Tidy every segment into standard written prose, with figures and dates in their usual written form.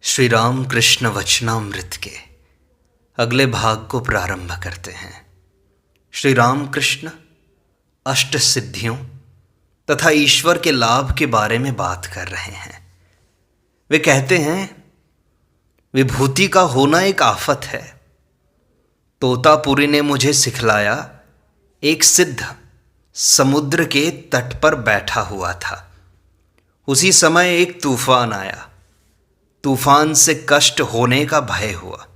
श्री राम कृष्ण वचनामृत के अगले भाग को प्रारंभ करते हैं। श्री राम कृष्ण अष्ट सिद्धियों तथा ईश्वर के लाभ के बारे में बात कर रहे हैं। वे कहते हैं, विभूति का होना एक आफत है। तोतापुरी ने मुझे सिखलाया, एक सिद्ध समुद्र के तट पर बैठा हुआ था। उसी समय एक तूफान आया। तूफान से कष्ट होने का भय हुआ।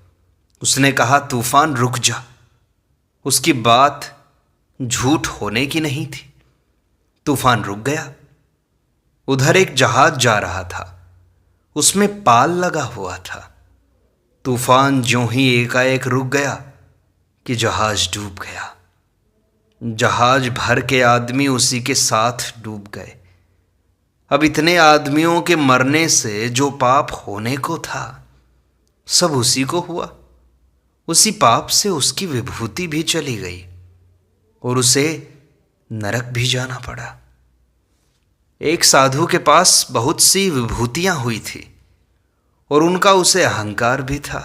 उसने कहा, तूफान रुक जा। उसकी बात झूठ होने की नहीं थी। तूफान रुक गया। उधर एक जहाज जा रहा था, उसमें पाल लगा हुआ था। तूफान ज्यों ही एकाएक रुक गया कि जहाज डूब गया। जहाज भर के आदमी उसी के साथ डूब गए। अब इतने आदमियों के मरने से जो पाप होने को था, सब उसी को हुआ। उसी पाप से उसकी विभूति भी चली गई और उसे नरक भी जाना पड़ा। एक साधु के पास बहुत सी विभूतियां हुई थी और उनका उसे अहंकार भी था,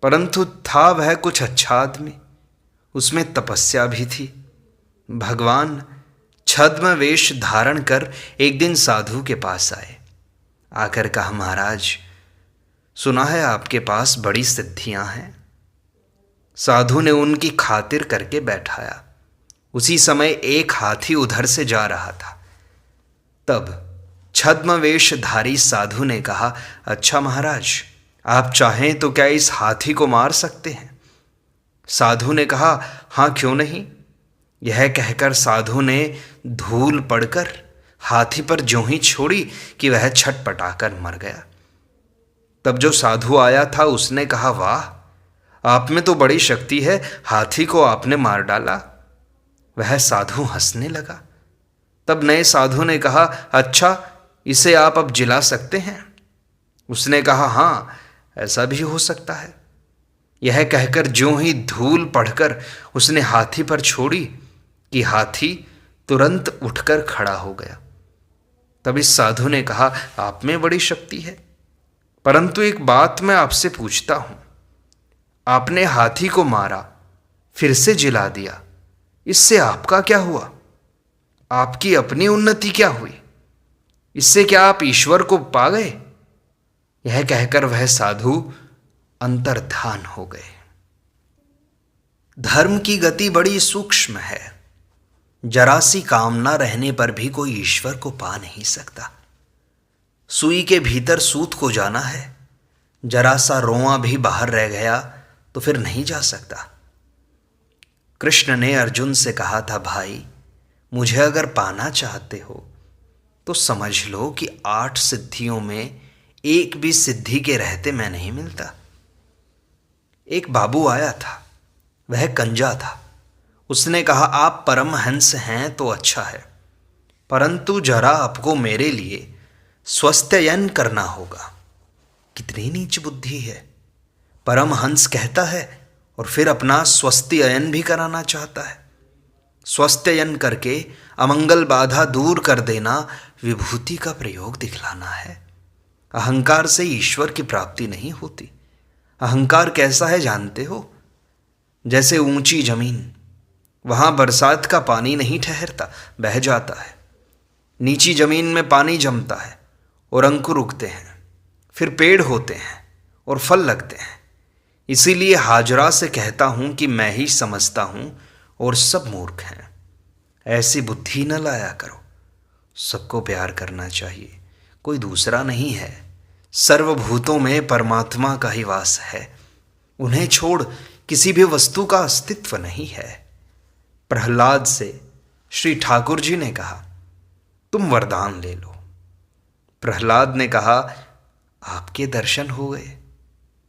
परंतु था वह कुछ अच्छा आदमी। उसमें तपस्या भी थी। भगवान छद्म वेश धारण कर एक दिन साधु के पास आए। आकर कहा, महाराज, सुना है आपके पास बड़ी सिद्धियां हैं। साधु ने उनकी खातिर करके बैठाया। उसी समय एक हाथी उधर से जा रहा था। तब छद्म वेशधारी साधु ने कहा, अच्छा महाराज, आप चाहें तो क्या इस हाथी को मार सकते हैं? साधु ने कहा, हाँ, क्यों नहीं। यह कहकर साधु ने धूल पड़कर हाथी पर ज्यों ही छोड़ी कि वह छटपटाकर मर गया। तब जो साधु आया था उसने कहा, वाह, आप में तो बड़ी शक्ति है, हाथी को आपने मार डाला। वह साधु हंसने लगा। तब नए साधु ने कहा, अच्छा, इसे आप अब जिला सकते हैं? उसने कहा, हाँ, ऐसा भी हो सकता है। यह कहकर ज्यों ही धूल पड़कर उसने हाथी पर छोड़ी कि हाथी तुरंत उठकर खड़ा हो गया। तब इस साधु ने कहा, आप में बड़ी शक्ति है, परंतु एक बात मैं आपसे पूछता हूं। आपने हाथी को मारा, फिर से जिला दिया, इससे आपका क्या हुआ? आपकी अपनी उन्नति क्या हुई? इससे क्या आप ईश्वर को पा गए? यह कहकर वह साधु अंतर्धान हो गए। धर्म की गति बड़ी सूक्ष्म है। जरा सी कामना रहने पर भी कोई ईश्वर को पा नहीं सकता। सुई के भीतर सूत को जाना है। जरा सा रोंवा भी बाहर रह गया तो फिर नहीं जा सकता। कृष्ण ने अर्जुन से कहा था, भाई, मुझे अगर पाना चाहते हो तो समझ लो कि 8 सिद्धियों में एक भी सिद्धि के रहते मैं नहीं मिलता। एक बाबू आया था, वह कंजा था। उसने कहा, आप परमहंस हैं तो अच्छा है, परंतु जरा आपको मेरे लिए स्वस्थयन करना होगा। कितनी नीच बुद्धि है। परमहंस कहता है और फिर अपना स्वस्थयन भी कराना चाहता है। स्वस्थयन करके अमंगल बाधा दूर कर देना विभूति का प्रयोग दिखलाना है। अहंकार से ईश्वर की प्राप्ति नहीं होती। अहंकार कैसा है जानते हो? जैसे ऊंची जमीन, वहां बरसात का पानी नहीं ठहरता, बह जाता है। नीची जमीन में पानी जमता है और अंकुर उगते हैं, फिर पेड़ होते हैं और फल लगते हैं। इसीलिए हाजरा से कहता हूं कि मैं ही समझता हूं और सब मूर्ख हैं। ऐसी बुद्धि न लाया करो। सबको प्यार करना चाहिए, कोई दूसरा नहीं है। सर्वभूतों में परमात्मा का ही वास है। उन्हें छोड़ किसी भी वस्तु का अस्तित्व नहीं है। प्रहलाद से श्री ठाकुर जी ने कहा, तुम वरदान ले लो। प्रहलाद ने कहा, आपके दर्शन हो गए,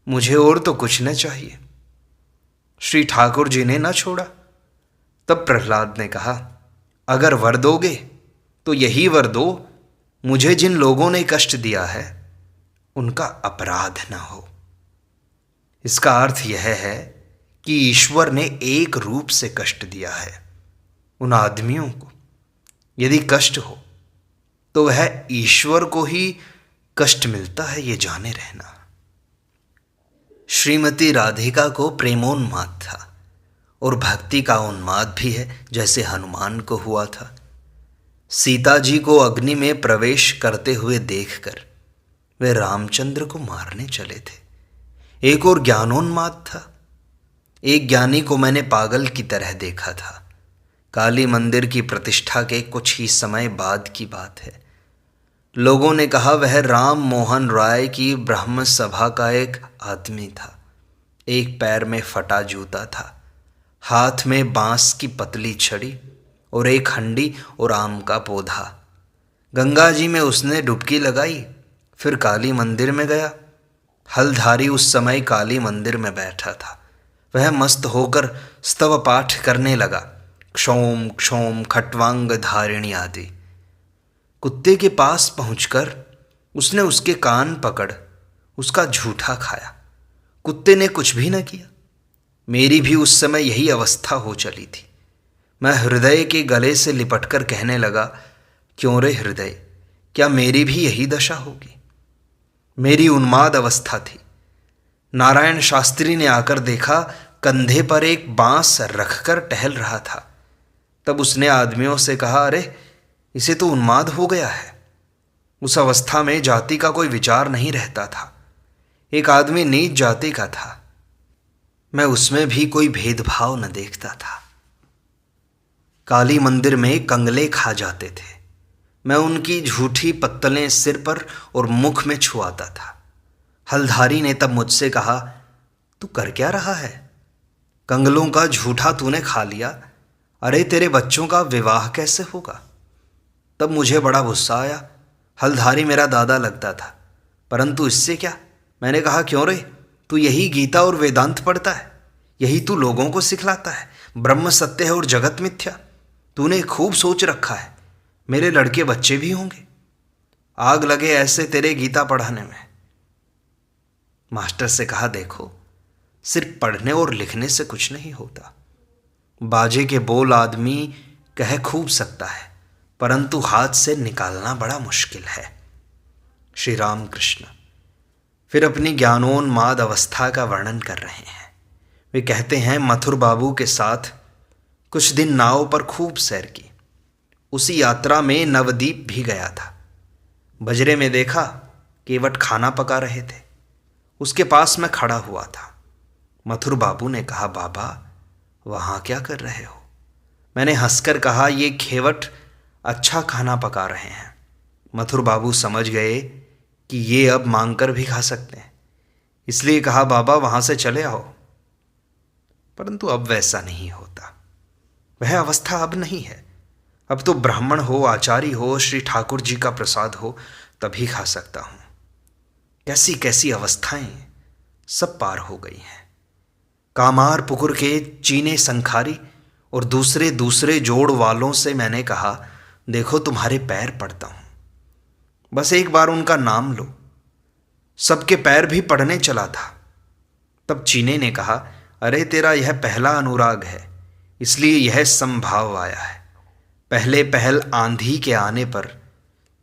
मुझे और तो कुछ न चाहिए। श्री ठाकुर जी ने न छोड़ा। तब प्रहलाद ने कहा, अगर वर दोगे तो यही वर दो, मुझे जिन लोगों ने कष्ट दिया है उनका अपराध न हो। इसका अर्थ यह है कि ईश्वर ने एक रूप से कष्ट दिया है। उन आदमियों को यदि कष्ट हो तो वह ईश्वर को ही कष्ट मिलता है ये जाने रहना। श्रीमती राधिका को प्रेमोन्माद था और भक्ति का उन्माद भी है, जैसे हनुमान को हुआ था। सीता जी को अग्नि में प्रवेश करते हुए देखकर वे रामचंद्र को मारने चले थे। एक और ज्ञानोन्माद था। एक ज्ञानी को मैंने पागल की तरह देखा था। काली मंदिर की प्रतिष्ठा के कुछ ही समय बाद की बात है। लोगों ने कहा वह राम मोहन राय की ब्रह्म सभा का एक आदमी था। एक पैर में फटा जूता था, हाथ में बांस की पतली छड़ी और एक हंडी और आम का पौधा। गंगा जी में उसने डुबकी लगाई, फिर काली मंदिर में गया। हलधारी उस समय काली मंदिर में बैठा था। वह मस्त होकर स्तव पाठ करने लगा, क्षोम क्षोम खट्वांग धारिणी आदि। कुत्ते के पास पहुंचकर उसने उसके कान पकड़ उसका झूठा खाया। कुत्ते ने कुछ भी न किया। मेरी भी उस समय यही अवस्था हो चली थी। मैं हृदय के गले से लिपटकर कहने लगा, क्यों रे हृदय, क्या मेरी भी यही दशा होगी? मेरी उन्माद अवस्था थी। नारायण शास्त्री ने आकर देखा, कंधे पर एक बांस रखकर टहल रहा था। तब उसने आदमियों से कहा, अरे इसे तो उन्माद हो गया है। उस अवस्था में जाति का कोई विचार नहीं रहता था। एक आदमी नीच जाति का था, मैं उसमें भी कोई भेदभाव न देखता था। काली मंदिर में कंगले खा जाते थे। मैं उनकी झूठी पत्तलें सिर पर और मुख में छुआता था। हलधारी ने तब मुझसे कहा, तू कर क्या रहा है? कंगलों का झूठा तूने खा लिया, अरे तेरे बच्चों का विवाह कैसे होगा? तब मुझे बड़ा गुस्सा आया। हलधारी मेरा दादा लगता था, परंतु इससे क्या? मैंने कहा, क्यों रे, तू यही गीता और वेदांत पढ़ता है, यही तू लोगों को सिखलाता है। ब्रह्म सत्य है और जगत मिथ्या। तूने खूब सोच रखा है, मेरे लड़के बच्चे भी होंगे। आग लगे ऐसे तेरे गीता पढ़ाने में। मास्टर से कहा, देखो, सिर्फ पढ़ने और लिखने से कुछ नहीं होता। बाजे के बोल आदमी कह खूब सकता है, परंतु हाथ से निकालना बड़ा मुश्किल है। श्री राम कृष्ण फिर अपनी ज्ञानोन्माद अवस्था का वर्णन कर रहे हैं। वे कहते हैं, मथुर बाबू के साथ कुछ दिन नाव पर खूब सैर की। उसी यात्रा में नवदीप भी गया था। बजरे में देखा केवट खाना पका रहे थे। उसके पास मैं खड़ा हुआ था। मथुर बाबू ने कहा, बाबा वहाँ क्या कर रहे हो? मैंने हंसकर कहा, ये खेवट अच्छा खाना पका रहे हैं। मथुर बाबू समझ गए कि ये अब मांगकर भी खा सकते हैं, इसलिए कहा, बाबा वहाँ से चले आओ। परंतु अब वैसा नहीं होता। वह अवस्था अब नहीं है। अब तो ब्राह्मण हो, आचार्य हो, श्री ठाकुर जी का प्रसाद हो, तभी खा सकता हूँ। कैसी कैसी अवस्थाएं सब पार हो गई हैं। कामार पुकुर के चीने संखारी और दूसरे दूसरे जोड़ वालों से मैंने कहा, देखो तुम्हारे पैर पड़ता हूँ, बस एक बार उनका नाम लो। सबके पैर भी पड़ने चला था। तब चीने ने कहा, अरे तेरा यह पहला अनुराग है, इसलिए यह संभाव आया है। पहले पहल आंधी के आने पर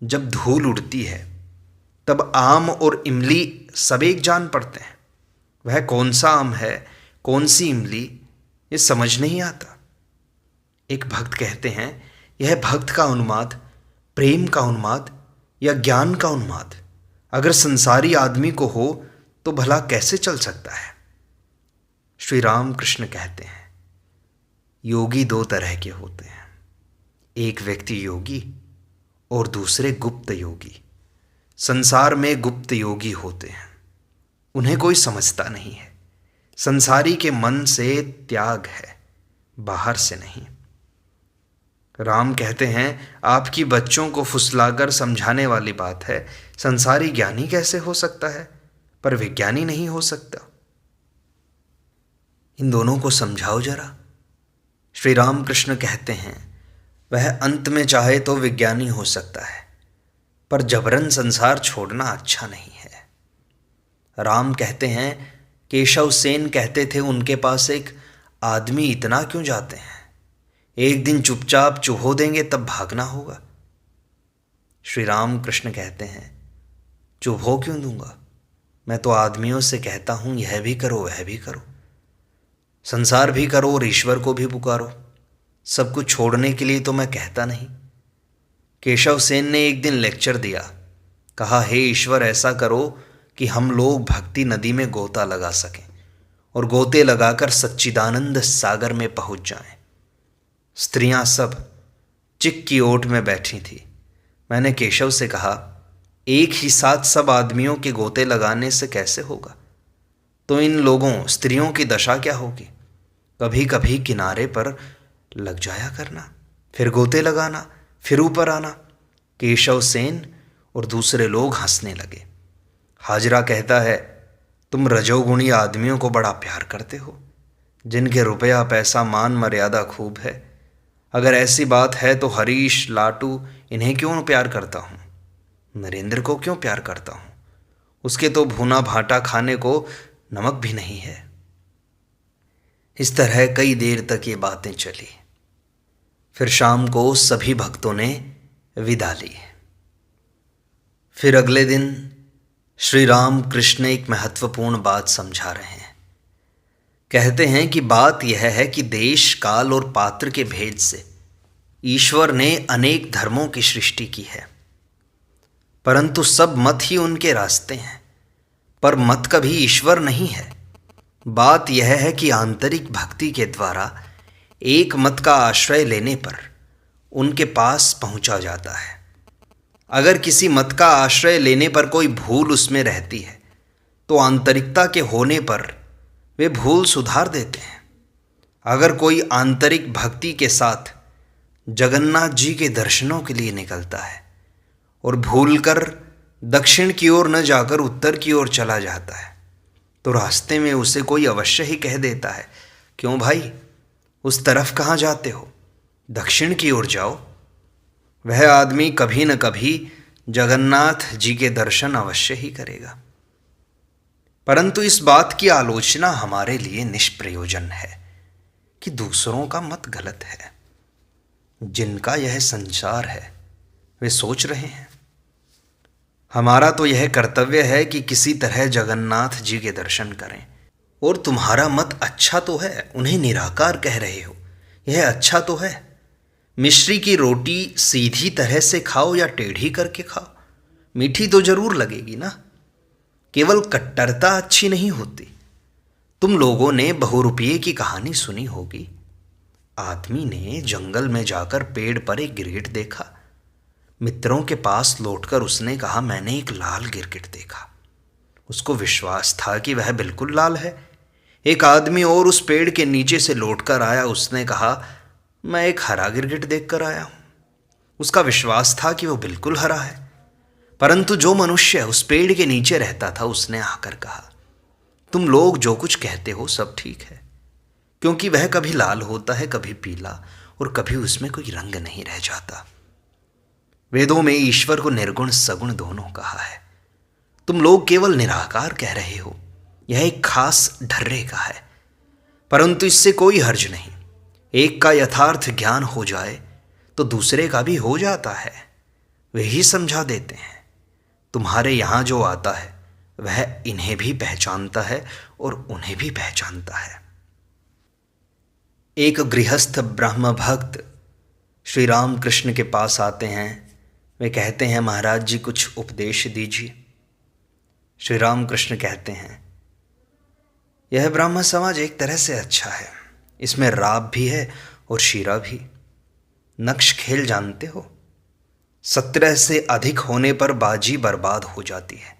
जब धूल उड़ती है, तब आम और इमली सब एक जान पड़ते हैं। वह कौन सा आम है, कौन सी इमली, ये समझ नहीं आता। एक भक्त कहते हैं, यह भक्त का उन्माद, प्रेम का उन्माद या ज्ञान का उन्माद अगर संसारी आदमी को हो तो भला कैसे चल सकता है? श्री राम कृष्ण कहते हैं, योगी दो तरह के होते हैं, एक व्यक्ति योगी और दूसरे गुप्त योगी। संसार में गुप्त योगी होते हैं, उन्हें कोई समझता नहीं है। संसारी के मन से त्याग है, बाहर से नहीं। राम कहते हैं, आपकी बच्चों को फुसलाकर समझाने वाली बात है। संसारी ज्ञानी कैसे हो सकता है, पर विज्ञानी नहीं हो सकता। इन दोनों को समझाओ जरा। श्री राम कृष्ण कहते हैं, वह अंत में चाहे तो विज्ञानी हो सकता है, पर जबरन संसार छोड़ना अच्छा नहीं है। राम कहते हैं, केशव सेन कहते थे उनके पास एक आदमी इतना क्यों जाते हैं, एक दिन चुपचाप चूहो देंगे तब भागना होगा। श्री राम कृष्ण कहते हैं, चुप हो क्यों दूंगा? मैं तो आदमियों से कहता हूं यह भी करो वह भी करो, संसार भी करो और ईश्वर को भी पुकारो। सब कुछ छोड़ने के लिए तो मैं कहता नहीं। केशव सेन ने एक दिन लेक्चर दिया। कहा, हे ईश्वर, ऐसा करो कि हम लोग भक्ति नदी में गोता लगा सकें और गोते लगाकर सच्चिदानंद सागर में पहुंच जाएं। स्त्रियां सब चिक की ओट में बैठी थी। मैंने केशव से कहा, एक ही साथ सब आदमियों के गोते लगाने से कैसे होगा? तो इन लोगों स्त्रियों की दशा क्या होगी? कभी कभी किनारे पर लग जाया करना, फिर गोते लगाना, फिर ऊपर आना। केशव सेन और दूसरे लोग हंसने लगे। हाजरा कहता है, तुम रजोगुणी आदमियों को बड़ा प्यार करते हो, जिनके रुपया पैसा मान मर्यादा खूब है। अगर ऐसी बात है तो हरीश, लाटू, इन्हें क्यों प्यार करता हूँ? नरेंद्र को क्यों प्यार करता हूँ? उसके तो भुना भाटा खाने को नमक भी नहीं है। इस तरह कई देर तक ये बातें चली। फिर शाम को सभी भक्तों ने विदा ली। फिर अगले दिन श्री राम कृष्ण एक महत्वपूर्ण बात समझा रहे हैं। कहते हैं कि बात यह है कि देश, काल और पात्र के भेद से ईश्वर ने अनेक धर्मों की सृष्टि की है, परंतु सब मत ही उनके रास्ते हैं, पर मत कभी ईश्वर नहीं है। बात यह है कि आंतरिक भक्ति के द्वारा एक मत का आश्रय लेने पर उनके पास पहुंचा जाता है। अगर किसी मत का आश्रय लेने पर कोई भूल उसमें रहती है तो आंतरिकता के होने पर वे भूल सुधार देते हैं। अगर कोई आंतरिक भक्ति के साथ जगन्नाथ जी के दर्शनों के लिए निकलता है और भूलकर दक्षिण की ओर न जाकर उत्तर की ओर चला जाता है तो रास्ते में उसे कोई अवश्य ही कह देता है, क्यों भाई, उस तरफ कहाँ जाते हो? दक्षिण की ओर जाओ। वह आदमी कभी न कभी जगन्नाथ जी के दर्शन अवश्य ही करेगा। परंतु इस बात की आलोचना हमारे लिए निष्प्रयोजन है कि दूसरों का मत गलत है। जिनका यह संसार है वे सोच रहे हैं। हमारा तो यह कर्तव्य है कि किसी तरह जगन्नाथ जी के दर्शन करें। और तुम्हारा मत अच्छा तो है, उन्हें निराकार कह रहे हो, यह अच्छा तो है। मिश्री की रोटी सीधी तरह से खाओ या टेढ़ी करके खाओ, मीठी तो जरूर लगेगी ना। केवल कट्टरता अच्छी नहीं होती। तुम लोगों ने बहुरुपये की कहानी सुनी होगी। आदमी ने जंगल में जाकर पेड़ पर एक गिरगिट देखा। मित्रों के पास लौटकर उसने कहा, मैंने एक लाल गिरगिट देखा। उसको विश्वास था कि वह बिल्कुल लाल है। एक आदमी और उस पेड़ के नीचे से लौटकर आया। उसने कहा, मैं एक हरा गिरगिट देखकर आया हूं। उसका विश्वास था कि वो बिल्कुल हरा है। परंतु जो मनुष्य उस पेड़ के नीचे रहता था उसने आकर कहा, तुम लोग जो कुछ कहते हो सब ठीक है, क्योंकि वह कभी लाल होता है, कभी पीला, और कभी उसमें कोई रंग नहीं रह जाता। वेदों में ईश्वर को निर्गुण सगुण दोनों कहा है। तुम लोग केवल निराकार कह रहे हो, यह एक खास ढर्रे का है, परंतु इससे कोई हर्ज नहीं। एक का यथार्थ ज्ञान हो जाए तो दूसरे का भी हो जाता है। वे ही समझा देते हैं। तुम्हारे यहाँ जो आता है वह इन्हें भी पहचानता है और उन्हें भी पहचानता है। एक गृहस्थ ब्रह्म भक्त श्री राम कृष्ण के पास आते हैं। वे कहते हैं, महाराज जी कुछ उपदेश दीजिए। श्री राम कृष्ण कहते हैं, यह ब्राह्मण समाज एक तरह से अच्छा है, इसमें राब भी है और शीरा भी। नक्श खेल जानते हो? 17 से अधिक होने पर बाजी बर्बाद हो जाती है।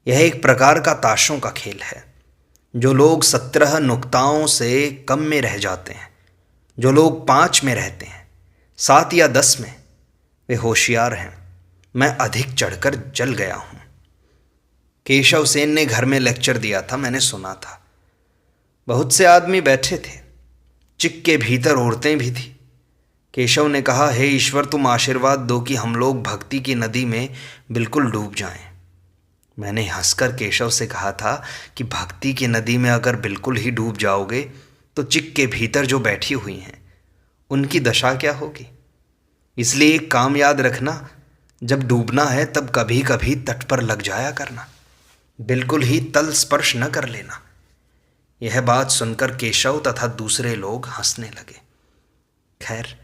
यह एक प्रकार का ताशों का खेल है। जो लोग 17 नुक्ताओं से कम में रह जाते हैं, जो लोग 5 में रहते हैं, 7 या 10 में, वे होशियार हैं। मैं अधिक चढ़कर जल गया हूं। केशव सेन ने घर में लेक्चर दिया था, मैंने सुना था। बहुत से आदमी बैठे थे, चिक के भीतर औरतें भी थी। केशव ने कहा, हे ईश्वर, तुम आशीर्वाद दो कि हम लोग भक्ति की नदी में बिल्कुल डूब जाएं। मैंने हंसकर केशव से कहा था कि भक्ति की नदी में अगर बिल्कुल ही डूब जाओगे तो चिक के भीतर जो बैठी हुई हैं उनकी दशा क्या होगी। इसलिए एक काम याद रखना, जब डूबना है तब कभी कभी तट पर लग जाया करना, बिल्कुल ही तल स्पर्श न कर लेना। यह बात सुनकर केशव तथा दूसरे लोग हंसने लगे। खैर,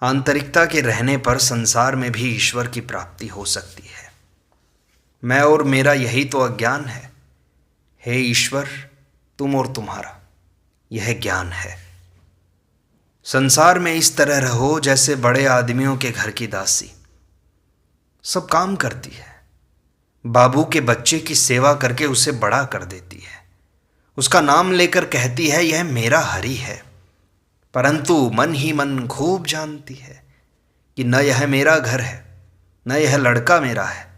आंतरिकता के रहने पर संसार में भी ईश्वर की प्राप्ति हो सकती है। मैं और मेरा यही तो अज्ञान है। हे ईश्वर, तुम और तुम्हारा यह ज्ञान है। संसार में इस तरह रहो जैसे बड़े आदमियों के घर की दासी, सब काम करती है, बाबू के बच्चे की सेवा करके उसे बड़ा कर देती है, उसका नाम लेकर कहती है यह मेरा हरि है, परंतु मन ही मन खूब जानती है कि न यह मेरा घर है, न यह लड़का मेरा है।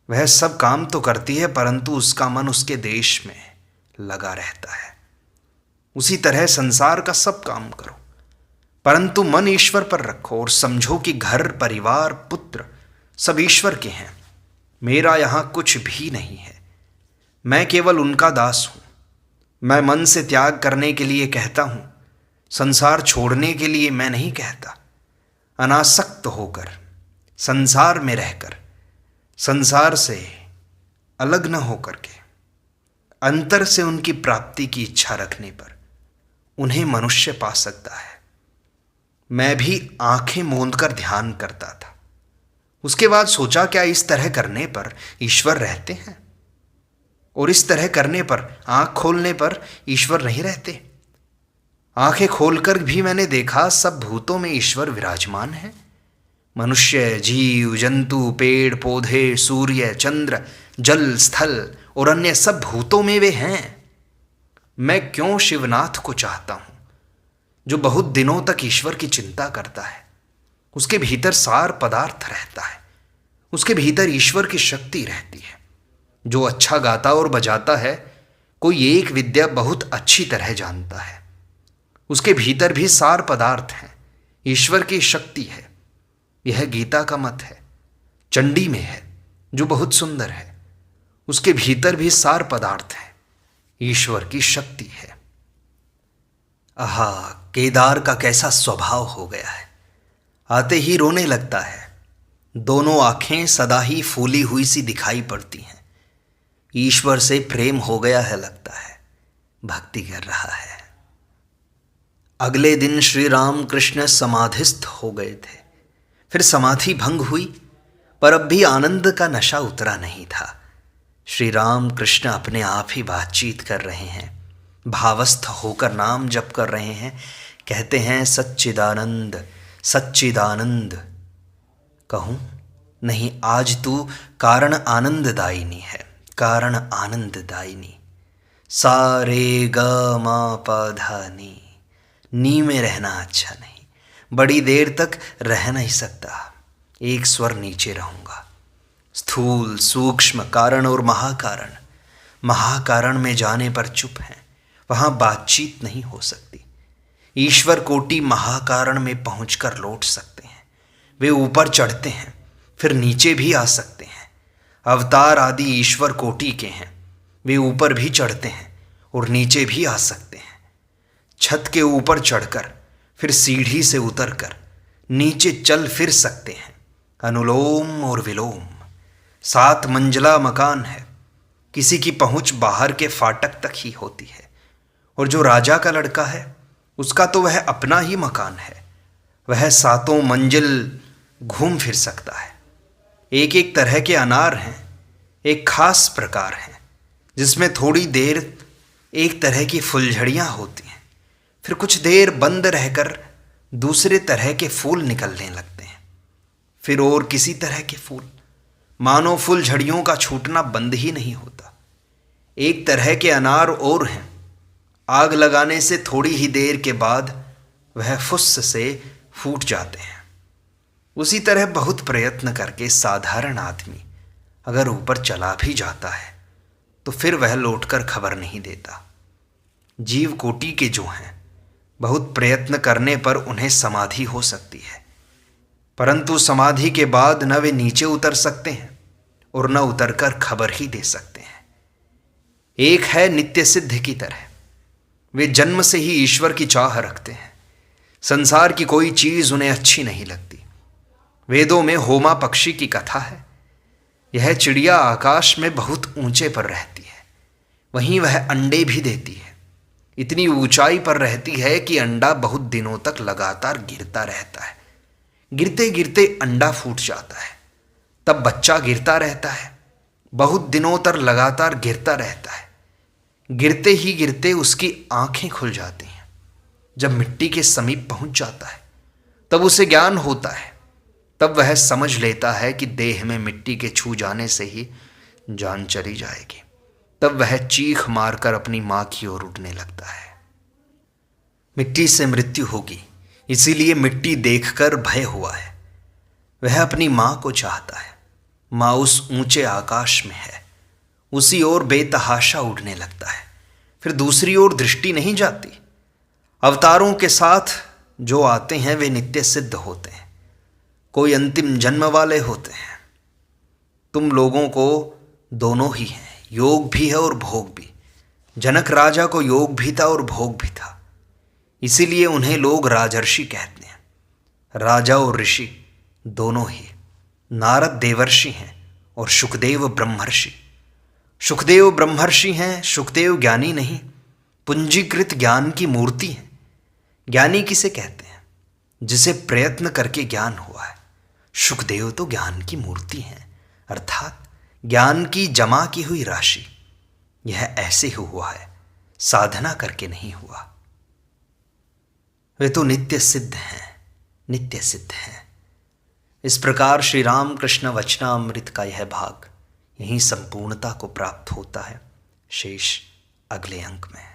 वह सब काम तो करती है परंतु उसका मन उसके देश में लगा रहता है। उसी तरह संसार का सब काम करो परंतु मन ईश्वर पर रखो और समझो कि घर, परिवार, पुत्र सब ईश्वर के हैं। मेरा यहाँ कुछ भी नहीं है, मैं केवल उनका दास हूँ। मैं मन से त्याग करने के लिए कहता हूँ, संसार छोड़ने के लिए मैं नहीं कहता। अनासक्त होकर, संसार में रहकर, संसार से अलग न होकर के, अंतर से उनकी प्राप्ति की इच्छा रखने पर उन्हें मनुष्य पा सकता है। मैं भी आंखें मूंद कर ध्यान करता था। उसके बाद सोचा क्या इस तरह करने पर ईश्वर रहते हैं, और इस तरह करने पर, आंख खोलने पर ईश्वर नहीं रहते। आंखें खोलकर भी मैंने देखा सब भूतों में ईश्वर विराजमान है। मनुष्य, जीव, जंतु, पेड़ पौधे, सूर्य, चंद्र, जल, स्थल और अन्य सब भूतों में वे हैं। मैं क्यों शिवनाथ को चाहता हूं, जो बहुत दिनों तक ईश्वर की चिंता करता है। उसके भीतर सार पदार्थ रहता है, उसके भीतर ईश्वर की शक्ति रहती है। जो अच्छा गाता और बजाता है, कोई एक विद्या बहुत अच्छी तरह जानता है, उसके भीतर भी सार पदार्थ है, ईश्वर की शक्ति है। यह गीता का मत है। चंडी में है, जो बहुत सुंदर है, उसके भीतर भी सार पदार्थ है, ईश्वर की शक्ति है। आहा, केदार का कैसा स्वभाव हो गया है, आते ही रोने लगता है। दोनों आंखें सदा ही फूली हुई सी दिखाई पड़ती हैं। ईश्वर से प्रेम हो गया है लगता है, भक्ति कर रहा है। अगले दिन श्री राम कृष्ण समाधिस्थ हो गए थे। फिर समाधि भंग हुई, पर अब भी आनंद का नशा उतरा नहीं था। श्री राम कृष्ण अपने आप ही बातचीत कर रहे हैं, भावस्थ होकर नाम जप कर रहे हैं। कहते हैं सच्चिदानंद सच्चिदानंद। कहूँ नहीं, आज तू कारण आनंददायिनी है, कारण आनंददायिनी। सा रे ग मा प ध नी। नी में रहना अच्छा नहीं, बड़ी देर तक रह नहीं सकता। एक स्वर नीचे रहूंगा। स्थूल, सूक्ष्म, कारण और महाकारण। महाकारण में जाने पर चुप है, वहां बातचीत नहीं हो सकती। ईश्वर कोटि महाकारण में पहुंचकर लौट सकते हैं। वे ऊपर चढ़ते हैं, फिर नीचे भी आ सकते हैं। अवतार आदि ईश्वर कोटि के हैं, वे ऊपर भी चढ़ते हैं और नीचे भी आ सकते हैं। छत के ऊपर चढ़कर फिर सीढ़ी से उतरकर नीचे चल फिर सकते हैं। अनुलोम और विलोम। 7 मंजिला मकान है, किसी की पहुंच बाहर के फाटक तक ही होती है। और जो राजा का लड़का है, उसका तो वह अपना ही मकान है, वह 7 मंजिल घूम फिर सकता है। एक एक तरह के अनार हैं, एक खास प्रकार है जिसमें थोड़ी देर एक तरह की फुलझड़ियाँ होती हैं, फिर कुछ देर बंद रहकर दूसरे तरह के फूल निकलने लगते हैं, फिर और किसी तरह के फूल। मानो फुलझड़ियों का छूटना बंद ही नहीं होता। एक तरह के अनार और हैं, आग लगाने से थोड़ी ही देर के बाद वह फुस्स से फूट जाते हैं। उसी तरह बहुत प्रयत्न करके साधारण आदमी अगर ऊपर चला भी जाता है तो फिर वह लौटकर खबर नहीं देता। जीव कोटि के जो हैं, बहुत प्रयत्न करने पर उन्हें समाधि हो सकती है, परंतु समाधि के बाद न वे नीचे उतर सकते हैं और न उतरकर खबर ही दे सकते हैं। एक है नित्य सिद्ध की तरह, वे जन्म से ही ईश्वर की चाह रखते हैं। संसार की कोई चीज़ उन्हें अच्छी नहीं लगती। वेदों में होमा पक्षी की कथा है। यह चिड़िया आकाश में बहुत ऊंचे पर रहती है, वहीं वह अंडे भी देती है। इतनी ऊंचाई पर रहती है कि अंडा बहुत दिनों तक लगातार गिरता रहता है। गिरते गिरते अंडा फूट जाता है, तब बच्चा गिरता रहता है, बहुत दिनों तक लगातार गिरता रहता है। गिरते ही गिरते उसकी आंखें खुल जाती हैं। जब मिट्टी के समीप पहुंच जाता है तब उसे ज्ञान होता है। तब वह समझ लेता है कि देह में मिट्टी के छू जाने से ही जान चली जाएगी। तब वह चीख मारकर अपनी मां की ओर उठने लगता है। मिट्टी से मृत्यु होगी, इसीलिए मिट्टी देखकर भय हुआ है। वह अपनी मां को चाहता है। मां उस ऊंचे आकाश में है, उसी ओर बेतहाशा उड़ने लगता है। फिर दूसरी ओर दृष्टि नहीं जाती। अवतारों के साथ जो आते हैं वे नित्य सिद्ध होते हैं, कोई अंतिम जन्म वाले होते हैं। तुम लोगों को दोनों ही हैं, योग भी है और भोग भी। जनक राजा को योग भी था और भोग भी था, इसीलिए उन्हें लोग राजर्षि कहते हैं। राजा और ऋषि दोनों ही। नारद देवर्षि हैं और सुखदेव ब्रह्मर्षि। सुखदेव ब्रह्मर्षि हैं, सुखदेव ज्ञानी नहीं, पूंजीकृत ज्ञान की मूर्ति है। ज्ञानी किसे कहते हैं? जिसे प्रयत्न करके ज्ञान हुआ है। सुखदेव तो ज्ञान की मूर्ति हैं, अर्थात ज्ञान की जमा की हुई राशि। यह ऐसे ही हुआ है, साधना करके नहीं हुआ। वे तो नित्य सिद्ध हैं, नित्य सिद्ध हैं। इस प्रकार श्री राम कृष्ण वचनामृत का यह भाग यहीं संपूर्णता को प्राप्त होता है। शेष अगले अंक में।